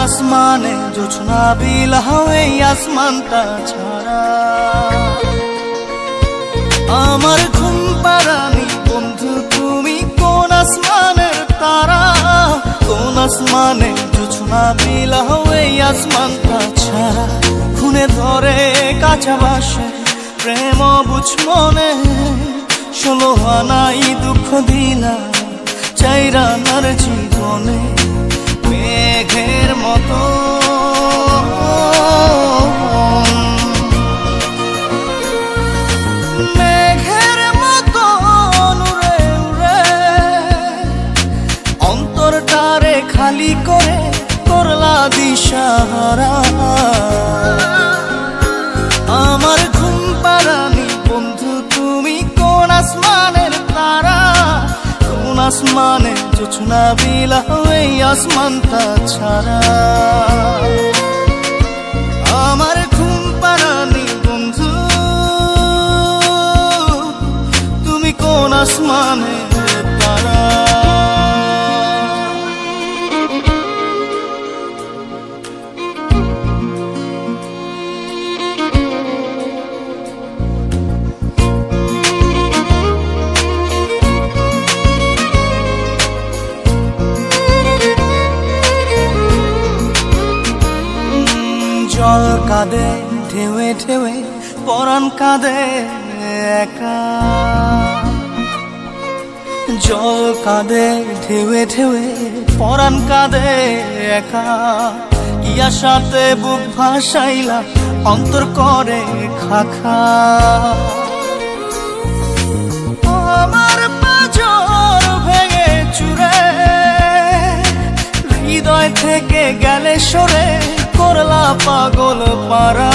আসমানে জোছনা বিলাও এই আসমানটা ছাড়া। আমার ঘুম পাড়ানি বন্ধু তুমি কোন আসমানের তারা, কোন আসমানে জোছনা বিলাও এই আসমানটা ছাড়া। খুনে ধরে কাঁচা বাসে প্রেম বুঝ মনে, 16 আনাই দুঃখ দিলা চাইরানার জীবনে। মেঘের মতো মেঘের মতো উড়ে উড়ে অন্তরটারে খালি করে করলা দিশাহারা। আমার ঘুম পাড়ানি বন্ধু তুমি কোন আসমানের তারা, কোন আসমানে জোছনা বিলাও এই আসমানটা ছাড়া। আমার ঘুম পাড়ানি বন্ধু তুমি কোন আসমানের তারা। জল কাঁদে ঢেউে ঢেউে পরাণ কাঁদে একা, জল কাঁদে ঢেউে ঢেউে পরাণ কাঁদে একা। কি আশাতে বুক ভাসাইলা অন্তর করে খাখা। আমার পাঁজর ভেঙে চুরে হৃদয় থেকে গেলে সরে করলা পাগল পারা।